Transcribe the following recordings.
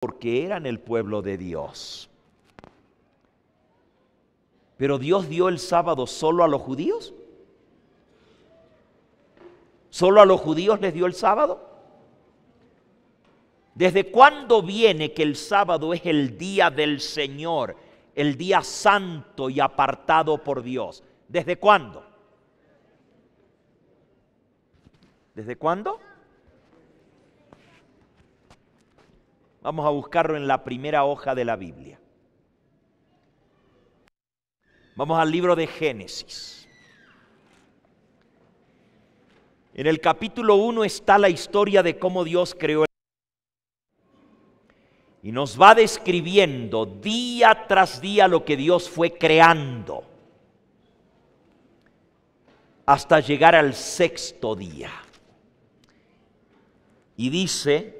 porque eran el pueblo de Dios. Pero Dios dio el sábado solo a los judíos. ¿Solo a los judíos les dio el sábado? ¿Desde cuándo viene que el sábado es el día del Señor, el día santo y apartado por Dios? ¿Desde cuándo? ¿Desde cuándo? Vamos a buscarlo en la primera hoja de la Biblia. Vamos al libro de Génesis. En el capítulo 1 está la historia de cómo Dios creó el mundo. Y nos va describiendo día tras día lo que Dios fue creando, hasta llegar al sexto día. Y dice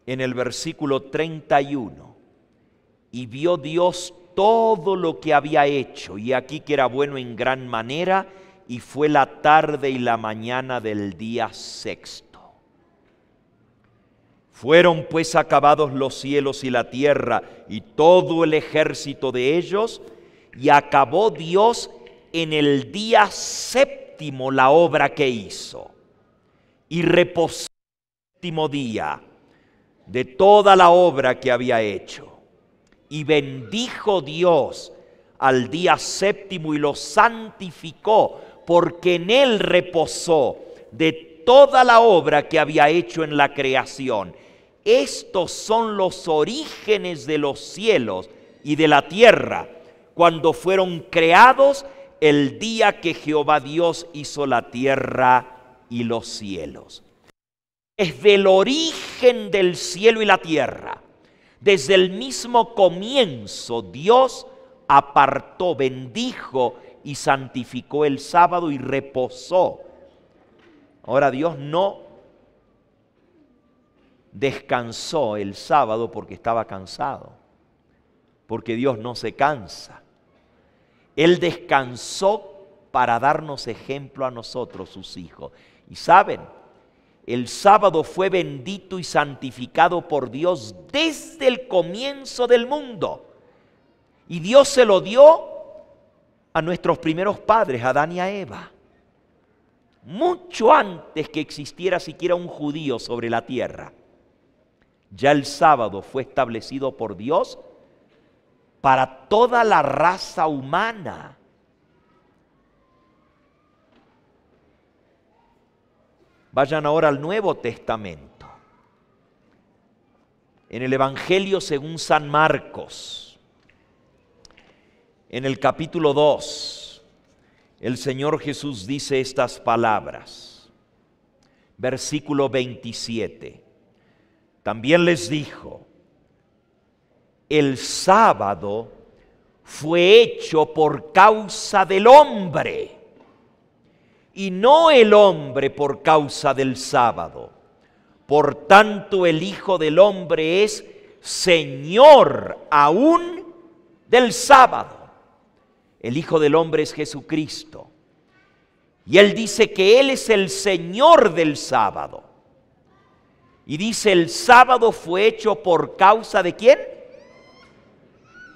en el versículo 31, y vio Dios todo lo que había hecho, y aquí que era bueno en gran manera, y fue la tarde y la mañana del día sexto. Fueron pues acabados los cielos y la tierra, y todo el ejército de ellos, y acabó Dios en el día séptimo la obra que hizo, y reposó el séptimo día de toda la obra que había hecho. Y bendijo Dios al día séptimo y lo santificó, porque en él reposó de toda la obra que había hecho en la creación. Estos son los orígenes de los cielos y de la tierra, cuando fueron creados el día que Jehová Dios hizo la tierra y los cielos. Desde el origen del cielo y la tierra, desde el mismo comienzo, Dios apartó, bendijo y santificó el sábado y reposó. Ahora Dios no descansó el sábado porque estaba cansado, porque Dios no se cansa. Él descansó para darnos ejemplo a nosotros, sus hijos. Y saben, el sábado fue bendito y santificado por Dios desde el comienzo del mundo. Y Dios se lo dio a nuestros primeros padres, a Adán y a Eva. Mucho antes que existiera siquiera un judío sobre la tierra, ya el sábado fue establecido por Dios para toda la raza humana. Vayan ahora al Nuevo Testamento. En el Evangelio según San Marcos, en el capítulo 2, el Señor Jesús dice estas palabras. Versículo 27. También les dijo: el sábado fue hecho por causa del hombre, y no el hombre por causa del sábado. Por tanto, el Hijo del Hombre es Señor aún del sábado. El Hijo del Hombre es Jesucristo. Y Él dice que Él es el Señor del sábado. Y dice, el sábado fue hecho por causa ¿de quién?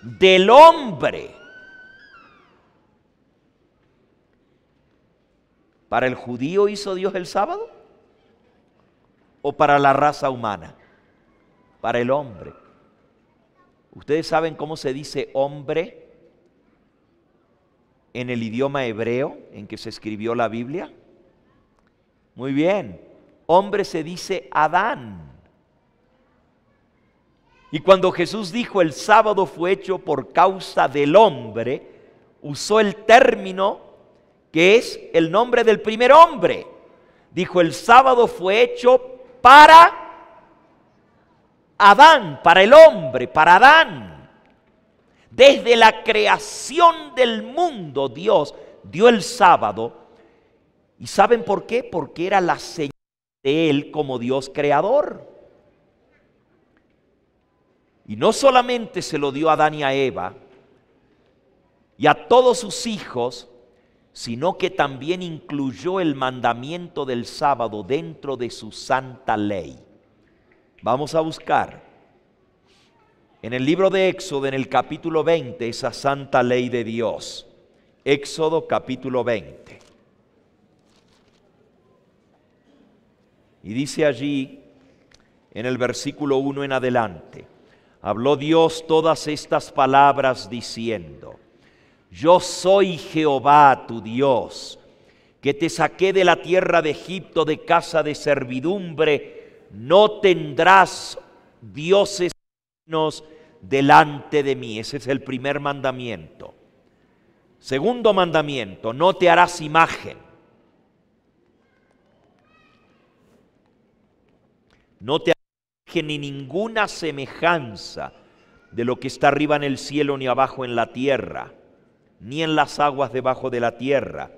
Del hombre. ¿Para el judío hizo Dios el sábado? ¿O para la raza humana? Para el hombre. ¿Ustedes saben cómo se dice hombre en el idioma hebreo en que se escribió la Biblia? Muy bien. Hombre se dice Adán. Y cuando Jesús dijo el sábado fue hecho por causa del hombre, usó el término que es el nombre del primer hombre. Dijo, el sábado fue hecho para Adán, para el hombre, para Adán. Desde la creación del mundo, Dios dio el sábado. ¿Y saben por qué? Porque era la señal de Él como Dios creador. Y no solamente se lo dio a Adán y a Eva y a todos sus hijos, sino que también incluyó el mandamiento del sábado dentro de su santa ley. Vamos a buscar en el libro de Éxodo, en el capítulo 20, esa santa ley de Dios. Éxodo capítulo 20. Y dice allí, en el versículo 1 en adelante, habló Dios todas estas palabras diciendo: Yo soy Jehová tu Dios, que te saqué de la tierra de Egipto, de casa de servidumbre. No tendrás dioses ajenos delante de mí. Ese es el primer mandamiento. Segundo mandamiento: no te harás imagen. No te harás imagen ni ninguna semejanza de lo que está arriba en el cielo, ni abajo en la tierra, ni en las aguas debajo de la tierra.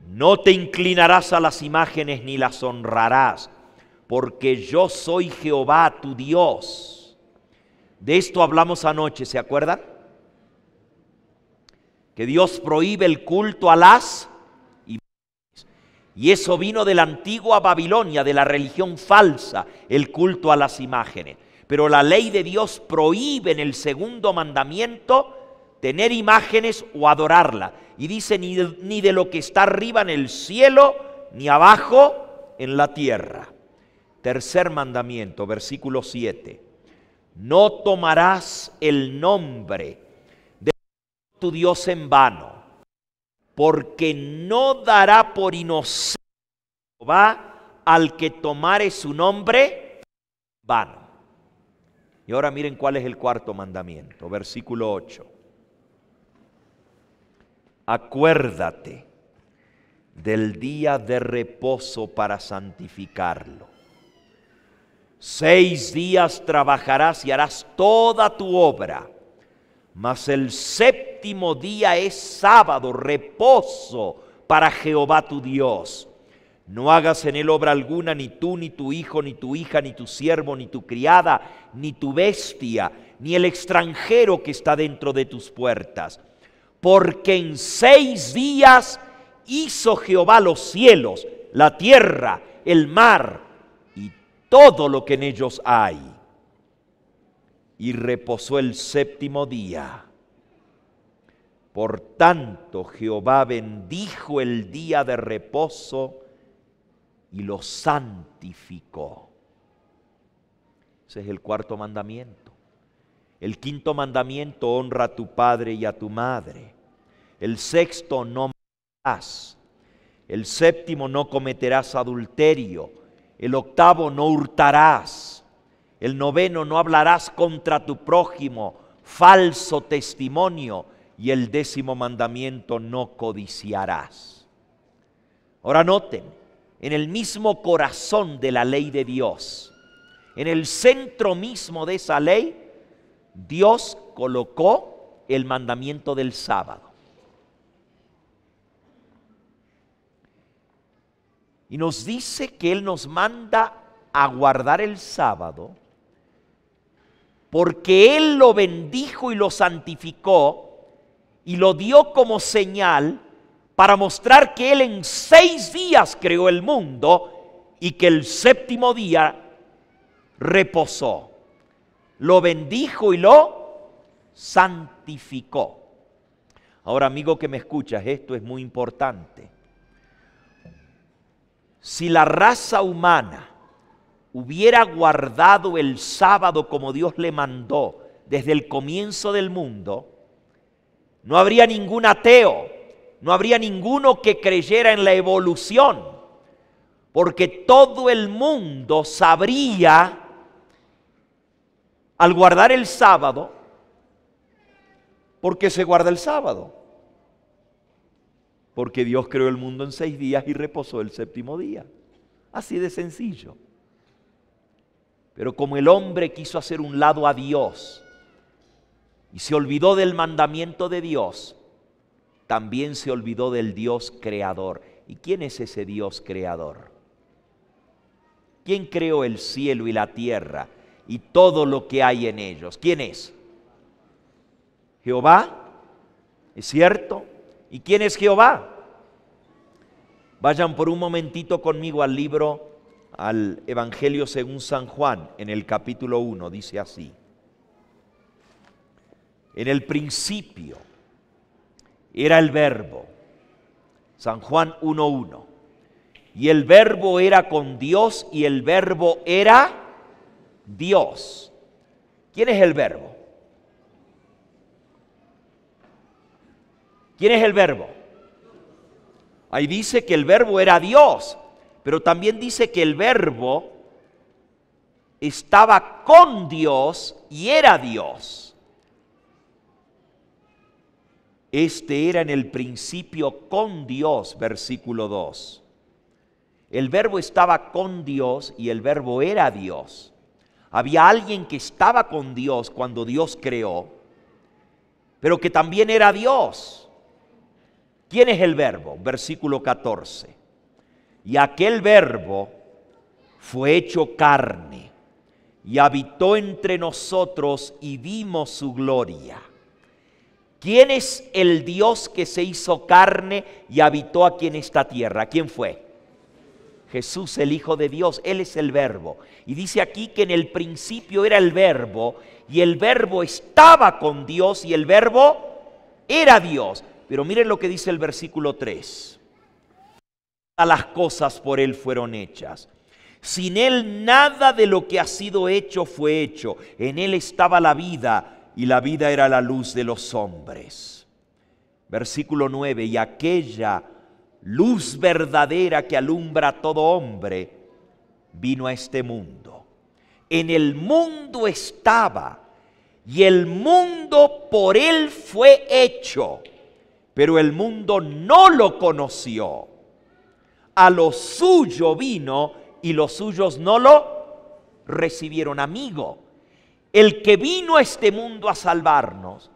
No te inclinarás a las imágenes ni las honrarás, porque yo soy Jehová tu Dios. De esto hablamos anoche, ¿se acuerdan? Que Dios prohíbe el culto a las imágenes. Y eso vino de la antigua Babilonia, de la religión falsa, el culto a las imágenes. Pero la ley de Dios prohíbe en el segundo mandamiento tener imágenes o adorarla. Y dice: ni de lo que está arriba en el cielo, ni abajo en la tierra. Tercer mandamiento, versículo 7. No tomarás el nombre de tu Dios en vano, porque no dará por inocente Jehová al que tomare su nombre en vano. Y ahora miren cuál es el cuarto mandamiento, versículo 8. Acuérdate del día de reposo para santificarlo. 6 días trabajarás y harás toda tu obra, mas el séptimo día es sábado, reposo para Jehová tu Dios. No hagas en él obra alguna, ni tú, ni tu hijo, ni tu hija, ni tu siervo, ni tu criada, ni tu bestia, ni el extranjero que está dentro de tus puertas. Porque en 6 días hizo Jehová los cielos, la tierra, el mar y todo lo que en ellos hay. Y reposó el séptimo día. Por tanto, Jehová bendijo el día de reposo y lo santificó. Ese es el cuarto mandamiento. El quinto mandamiento: honra a tu padre y a tu madre. El sexto: no matarás. El séptimo: no cometerás adulterio. El octavo: no hurtarás. El noveno: no hablarás contra tu prójimo falso testimonio. Y el 10º mandamiento: no codiciarás. Ahora noten, en el mismo corazón de la ley de Dios, en el centro mismo de esa ley, Dios colocó el mandamiento del sábado. Y nos dice que Él nos manda a guardar el sábado porque Él lo bendijo y lo santificó y lo dio como señal para mostrar que Él en 6 días creó el mundo y que el séptimo día reposó. Lo bendijo y lo santificó. Ahora, amigo que me escuchas, esto es muy importante. Si la raza humana hubiera guardado el sábado como Dios le mandó desde el comienzo del mundo, no habría ningún ateo, no habría ninguno que creyera en la evolución, porque todo el mundo sabría, al guardar el sábado, ¿por qué se guarda el sábado? Porque Dios creó el mundo en 6 días y reposó el séptimo día. Así de sencillo. Pero como el hombre quiso hacer un lado a Dios y se olvidó del mandamiento de Dios, también se olvidó del Dios creador. ¿Y quién es ese Dios creador? ¿Quién creó el cielo y la tierra y todo lo que hay en ellos? ¿Quién es? Jehová, ¿es cierto? ¿Y quién es Jehová? Vayan por un momentito conmigo al libro al Evangelio según San Juan, en el capítulo 1, dice así: en el principio era el Verbo, San Juan 1:1, y el Verbo era con Dios y el Verbo era Dios. ¿Quién es el Verbo? ¿Quién es el Verbo? Ahí dice que el Verbo era Dios, pero también dice que el Verbo estaba con Dios y era Dios. Este era en el principio con Dios, versículo 2. El Verbo estaba con Dios y el Verbo era Dios. Había alguien que estaba con Dios cuando Dios creó, pero que también era Dios. ¿Quién es el Verbo? Versículo 14. Y aquel Verbo fue hecho carne y habitó entre nosotros y vimos su gloria. ¿Quién es el Dios que se hizo carne y habitó aquí en esta tierra? ¿Quién fue? Jesús, el Hijo de Dios. Él es el Verbo. Y dice aquí que en el principio era el Verbo, y el Verbo estaba con Dios, y el Verbo era Dios. Pero miren lo que dice el versículo 3. Todas las cosas por Él fueron hechas. Sin Él nada de lo que ha sido hecho fue hecho. En Él estaba la vida, y la vida era la luz de los hombres. Versículo 9. Y aquella luz verdadera que alumbra a todo hombre vino a este mundo. En el mundo estaba, y el mundo por Él fue hecho, pero el mundo no lo conoció. A lo suyo vino, y los suyos no lo recibieron. Amigo, el que vino a este mundo a salvarnos,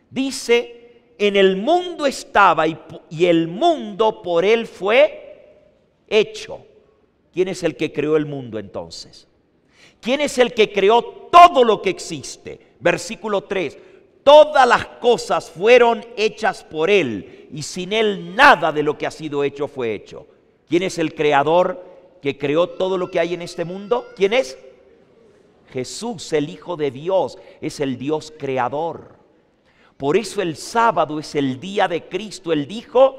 dice: en el mundo estaba y el mundo por Él fue hecho. ¿Quién es el que creó el mundo entonces? ¿Quién es el que creó todo lo que existe? Versículo 3. Todas las cosas fueron hechas por Él, y sin Él nada de lo que ha sido hecho fue hecho. ¿Quién es el creador que creó todo lo que hay en este mundo? ¿Quién es? Jesús, el Hijo de Dios, es el Dios creador. Por eso el sábado es el día de Cristo. Él dijo: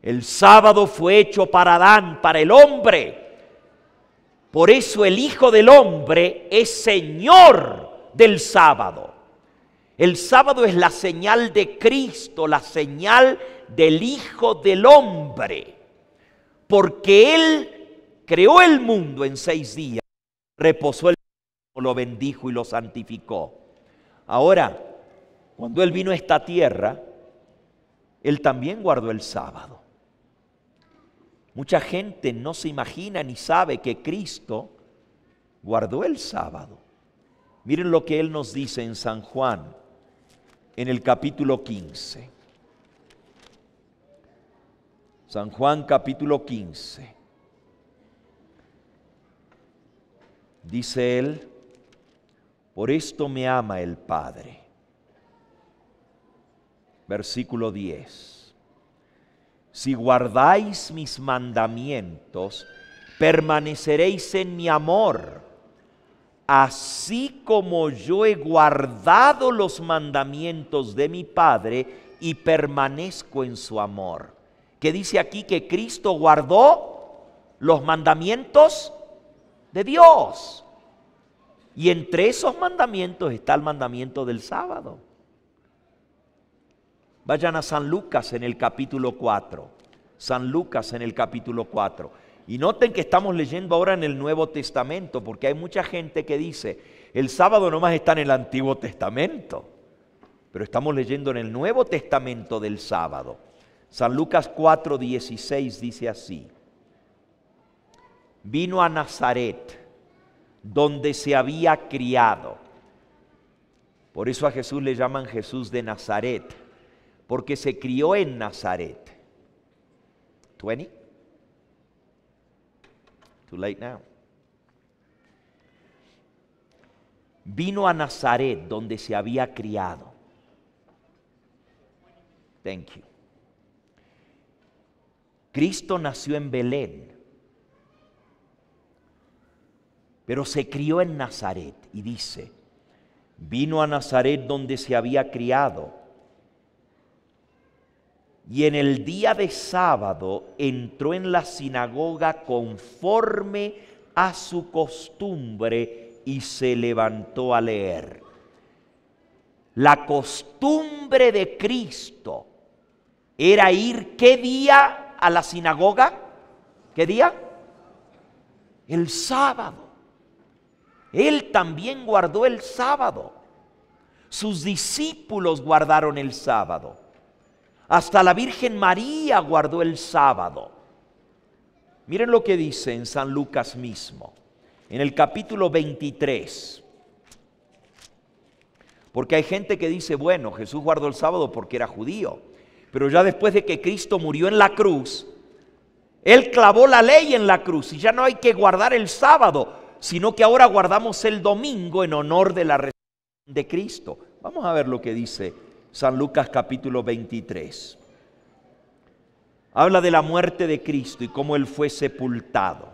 el sábado fue hecho para Adán, para el hombre. Por eso el Hijo del Hombre es Señor del sábado. El sábado es la señal de Cristo, la señal del Hijo del Hombre. Porque Él creó el mundo en 6 días, reposó el mundo, lo bendijo y lo santificó. Ahora, cuando Él vino a esta tierra, Él también guardó el sábado. Mucha gente no se imagina ni sabe que Cristo guardó el sábado. Miren lo que Él nos dice en San Juan, en el capítulo 15. San Juan capítulo 15. Dice Él: por esto me ama el Padre. Versículo 10. Si guardáis mis mandamientos, permaneceréis en mi amor, así como yo he guardado los mandamientos de mi Padre y permanezco en su amor. ¿Qué dice aquí? Que Cristo guardó los mandamientos de Dios. Y entre esos mandamientos está el mandamiento del sábado. Vayan a San Lucas en el capítulo 4. San Lucas en el capítulo 4. Y noten que estamos leyendo ahora en el Nuevo Testamento, porque hay mucha gente que dice: el sábado nomás está en el Antiguo Testamento. Pero estamos leyendo en el Nuevo Testamento del sábado. San Lucas 4:16 dice así: vino a Nazaret, donde se había criado. Por eso a Jesús le llaman Jesús de Nazaret, porque se crió en Nazaret. 20? Too late now. Vino a Nazaret, donde se había criado. Thank you. Cristo nació en Belén. pero se crió en Nazaret. Y dice, vino a Nazaret donde se había criado, y en el día de sábado entró en la sinagoga conforme a su costumbre y se levantó a leer. La costumbre de Cristo era ir, ¿qué día a la sinagoga? ¿Qué día? El sábado. Él también guardó el sábado. Sus discípulos guardaron el sábado. Hasta la Virgen María guardó el sábado. Miren lo que dice en San Lucas mismo, en el capítulo 23. Porque hay gente que dice, bueno, Jesús guardó el sábado porque era judío. Pero ya después de que Cristo murió en la cruz, Él clavó la ley en la cruz y ya no hay que guardar el sábado, sino que ahora guardamos el domingo en honor de la resurrección de Cristo. Vamos a ver lo que dice San Lucas capítulo 23. Habla de la muerte de Cristo y cómo Él fue sepultado.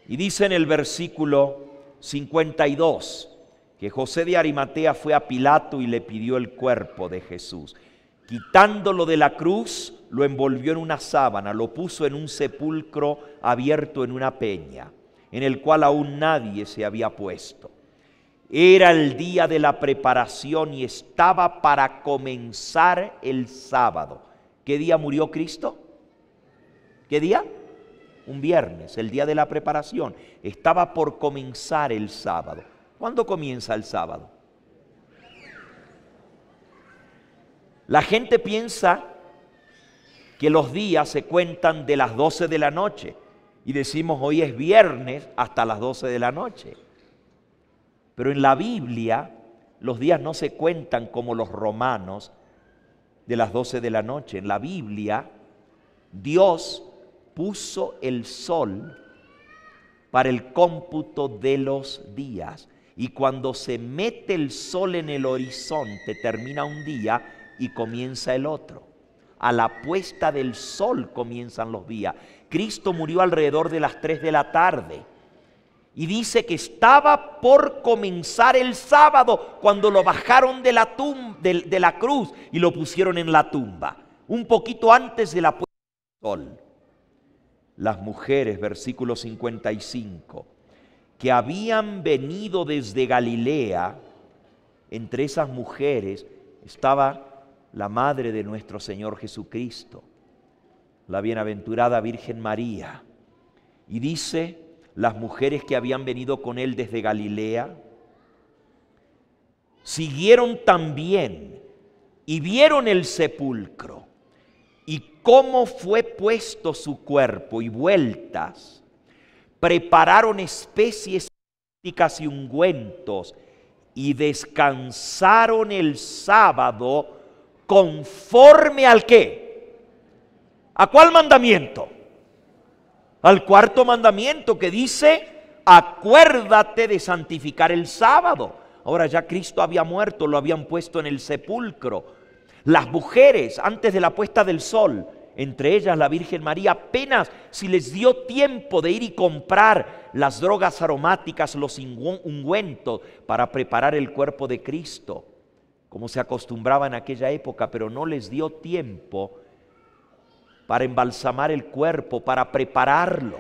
Y dice en el versículo 52 que José de Arimatea fue a Pilato y le pidió el cuerpo de Jesús. Quitándolo de la cruz, lo envolvió en una sábana, lo puso en un sepulcro abierto en una peña, en el cual aún nadie se había puesto. Era el día de la preparación y estaba para comenzar el sábado. ¿Qué día murió Cristo? ¿Qué día? Un viernes, el día de la preparación. Estaba por comenzar el sábado. ¿Cuándo comienza el sábado? La gente piensa que los días se cuentan de las 12 de la noche y decimos hoy es viernes hasta las 12 de la noche. Pero en la Biblia los días no se cuentan como los romanos de las 12 de la noche. En la Biblia Dios puso el sol para el cómputo de los días. Y cuando se mete el sol en el horizonte termina un día y comienza el otro. A la puesta del sol comienzan los días. Cristo murió alrededor de las 3 de la tarde. Y dice que estaba por comenzar el sábado cuando lo bajaron de la cruz y lo pusieron en la tumba. Un poquito antes de la puesta del sol. Las mujeres, versículo 55, que habían venido desde Galilea, entre esas mujeres estaba la madre de nuestro Señor Jesucristo, la bienaventurada Virgen María. Y dice, las mujeres que habían venido con Él desde Galilea, siguieron también y vieron el sepulcro y cómo fue puesto su cuerpo y vueltas, prepararon especies y ungüentos y descansaron el sábado conforme al ¿qué? ¿A cuál mandamiento? Al cuarto mandamiento que dice, acuérdate de santificar el sábado. Ahora ya Cristo había muerto, lo habían puesto en el sepulcro. Las mujeres, antes de la puesta del sol, entre ellas la Virgen María, apenas si les dio tiempo de ir y comprar las drogas aromáticas, los ungüentos para preparar el cuerpo de Cristo, como se acostumbraba en aquella época, pero no les dio tiempo para embalsamar el cuerpo, para prepararlo.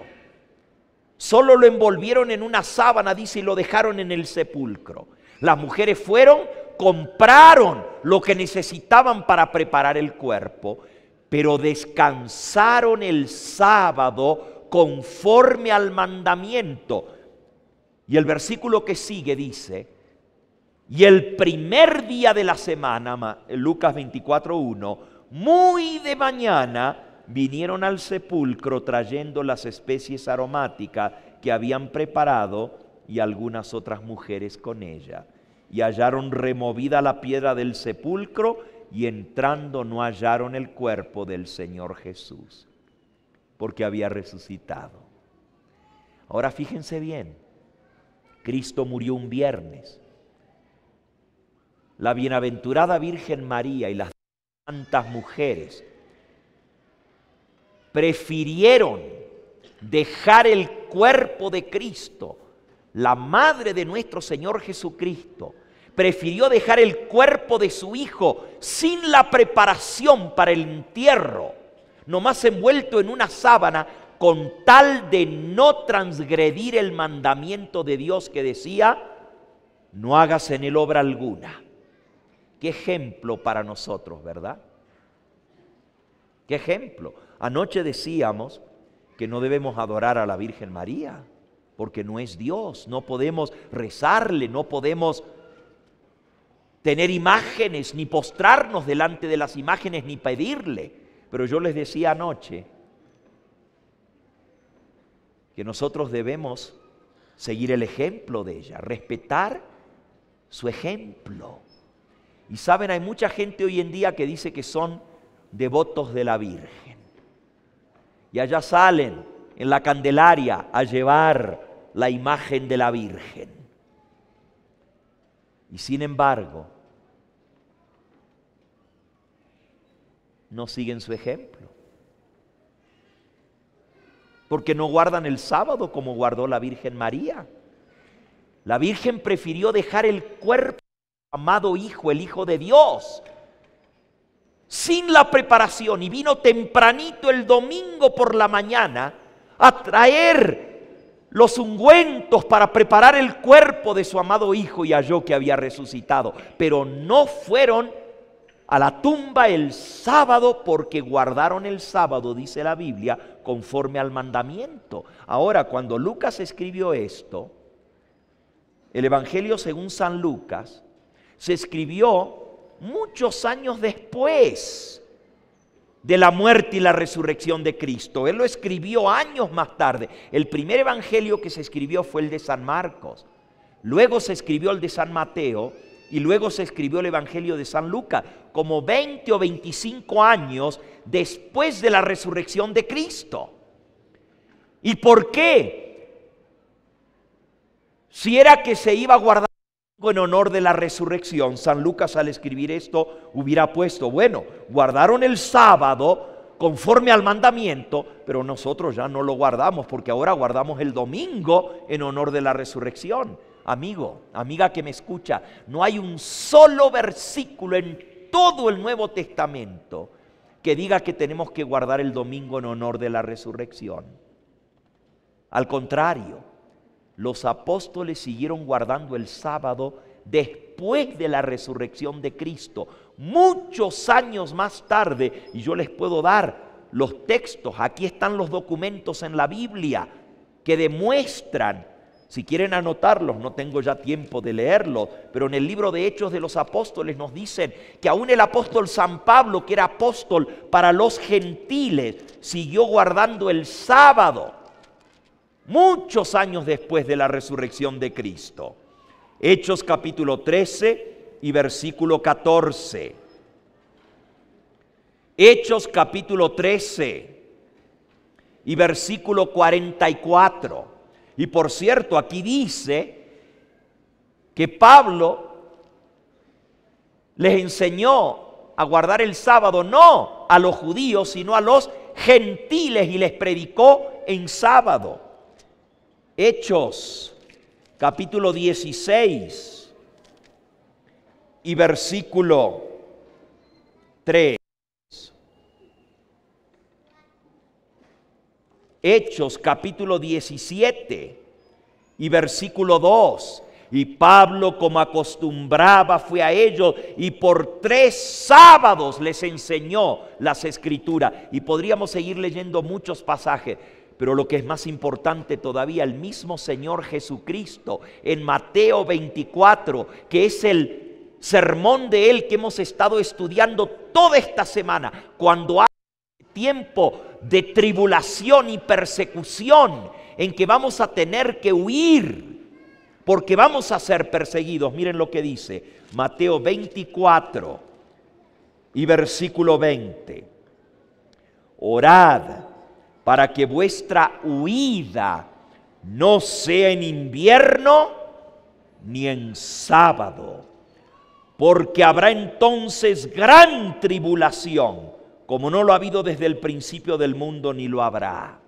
Solo lo envolvieron en una sábana, dice, y lo dejaron en el sepulcro. Las mujeres fueron, compraron lo que necesitaban para preparar el cuerpo, pero descansaron el sábado conforme al mandamiento. Y el versículo que sigue dice, y el primer día de la semana, Lucas 24:1, muy de mañana, vinieron al sepulcro trayendo las especies aromáticas que habían preparado y algunas otras mujeres con ella. Y hallaron removida la piedra del sepulcro y entrando no hallaron el cuerpo del Señor Jesús, porque había resucitado. Ahora fíjense bien, Cristo murió un viernes. La bienaventurada Virgen María y las santas mujeres prefirieron dejar el cuerpo de Cristo, la madre de nuestro Señor Jesucristo, prefirió dejar el cuerpo de su hijo sin la preparación para el entierro, nomás envuelto en una sábana, con tal de no transgredir el mandamiento de Dios que decía: no hagas en él obra alguna. Qué ejemplo para nosotros, ¿verdad? Qué ejemplo. Anoche decíamos que no debemos adorar a la Virgen María, porque no es Dios. No podemos rezarle, no podemos tener imágenes, ni postrarnos delante de las imágenes, ni pedirle. Pero yo les decía anoche que nosotros debemos seguir el ejemplo de ella, respetar su ejemplo. Y saben, hay mucha gente hoy en día que dice que son devotos de la Virgen. Y allá salen en la Candelaria a llevar la imagen de la Virgen. Y sin embargo, no siguen su ejemplo. Porque no guardan el sábado como guardó la Virgen María. La Virgen prefirió dejar el cuerpo de su amado Hijo, el Hijo de Dios, sin la preparación, y vino tempranito el domingo por la mañana a traer los ungüentos para preparar el cuerpo de su amado Hijo, y halló que había resucitado. Pero no fueron a la tumba el sábado, porque guardaron el sábado, dice la Biblia, conforme al mandamiento. Ahora, cuando Lucas escribió esto, el Evangelio según San Lucas se escribió muchos años después de la muerte y la resurrección de Cristo. Él lo escribió años más tarde. El primer evangelio que se escribió fue el de San Marcos. Luego se escribió el de San Mateo y luego se escribió el evangelio de San Lucas, como 20 o 25 años después de la resurrección de Cristo. ¿Y por qué? Si era que se iba a guardar en honor de la resurrección, San Lucas al escribir esto hubiera puesto: bueno, guardaron el sábado conforme al mandamiento, pero nosotros ya no lo guardamos, porque ahora guardamos el domingo en honor de la resurrección. Amigo, amiga que me escucha, no hay un solo versículo en todo el Nuevo Testamento que diga que tenemos que guardar el domingo en honor de la resurrección. Al contrario, los apóstoles siguieron guardando el sábado después de la resurrección de Cristo, muchos años más tarde, y yo les puedo dar los textos. Aquí están los documentos en la Biblia que demuestran. Si quieren anotarlos, no tengo ya tiempo de leerlos, pero en el libro de Hechos de los Apóstoles nos dicen que aún el apóstol San Pablo, que era apóstol para los gentiles, siguió guardando el sábado muchos años después de la resurrección de Cristo. Hechos capítulo 13 y versículo 14. Hechos capítulo 13 y versículo 44. Y por cierto, aquí dice que Pablo les enseñó a guardar el sábado no a los judíos, sino a los gentiles, y les predicó en sábado. Hechos capítulo 16 y versículo 3. Hechos capítulo 17 y versículo 2. Y Pablo, como acostumbraba, fue a ellos y por 3 sábados les enseñó las Escrituras. Y podríamos seguir leyendo muchos pasajes, pero lo que es más importante todavía, el mismo Señor Jesucristo en Mateo 24, que es el sermón de Él que hemos estado estudiando toda esta semana, cuando hay tiempo de tribulación y persecución en que vamos a tener que huir porque vamos a ser perseguidos. Miren lo que dice Mateo 24 y versículo 20. Orad para que vuestra huida no sea en invierno ni en sábado, porque habrá entonces gran tribulación, como no lo ha habido desde el principio del mundo ni lo habrá.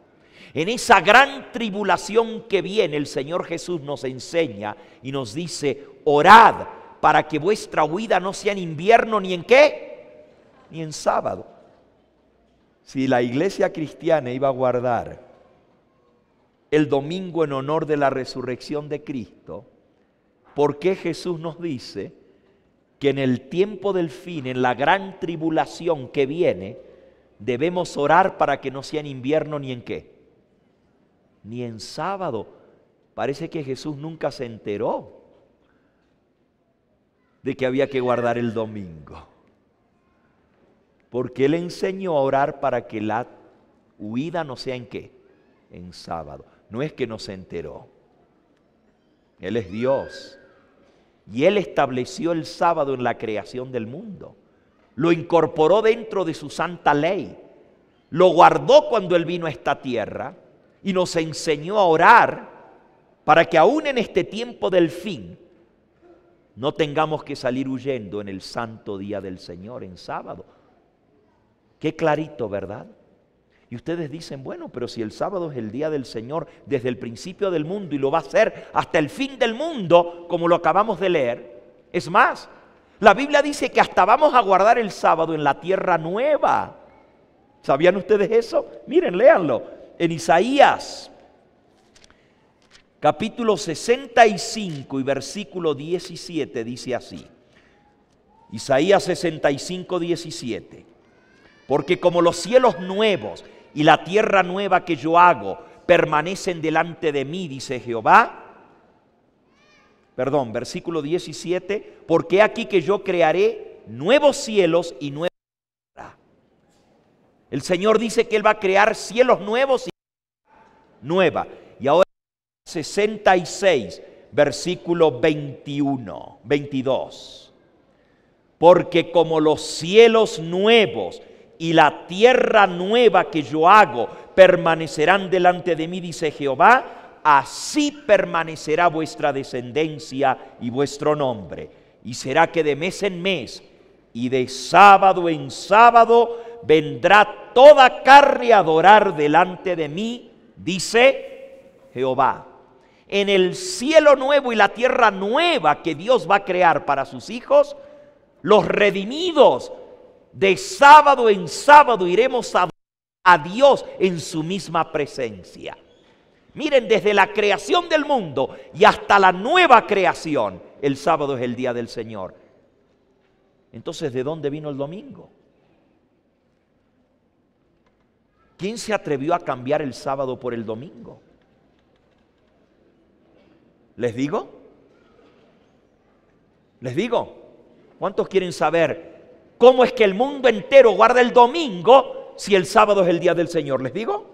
En esa gran tribulación que viene, el Señor Jesús nos enseña y nos dice: orad para que vuestra huida no sea en invierno ni en ¿qué? Ni en sábado. Si la iglesia cristiana iba a guardar el domingo en honor de la resurrección de Cristo, ¿por qué Jesús nos dice que en el tiempo del fin, en la gran tribulación que viene, debemos orar para que no sea en invierno ni en qué? Ni en sábado? Parece que Jesús nunca se enteró de que había que guardar el domingo, porque Él enseñó a orar para que la huida no sea en qué? En sábado. No es que no se enteró. Él es Dios y Él estableció el sábado en la creación del mundo. Lo incorporó dentro de su santa ley. Lo guardó cuando Él vino a esta tierra y nos enseñó a orar para que aún en este tiempo del fin no tengamos que salir huyendo en el santo día del Señor, en sábado. Qué clarito, ¿verdad? Y ustedes dicen: bueno, pero si el sábado es el día del Señor desde el principio del mundo y lo va a ser hasta el fin del mundo, como lo acabamos de leer. Es más, la Biblia dice que hasta vamos a guardar el sábado en la tierra nueva. ¿Sabían ustedes eso? Miren, léanlo. En Isaías, capítulo 65 y versículo 17, dice así. Isaías 65, 17. Porque como los cielos nuevos y la tierra nueva que yo hago permanecen delante de mí, dice Jehová. Perdón, versículo 17. Porque aquí que yo crearé nuevos cielos y nueva tierra. El Señor dice que Él va a crear cielos nuevos y nueva. Y ahora 66, versículo 21, 22. Porque como los cielos nuevos y la tierra nueva que yo hago permanecerán delante de mí, dice Jehová, así permanecerá vuestra descendencia y vuestro nombre. Y será que de mes en mes y de sábado en sábado vendrá toda carne a adorar delante de mí, dice Jehová. En el cielo nuevo y la tierra nueva que Dios va a crear para sus hijos, los redimidos, de sábado en sábado iremos a Dios en su misma presencia. Miren, desde la creación del mundo y hasta la nueva creación, el sábado es el día del Señor. Entonces, ¿de dónde vino el domingo? ¿Quién se atrevió a cambiar el sábado por el domingo? ¿Les digo? ¿Les digo? ¿Cuántos quieren saber cómo es que el mundo entero guarda el domingo si el sábado es el día del Señor? ¿Les digo?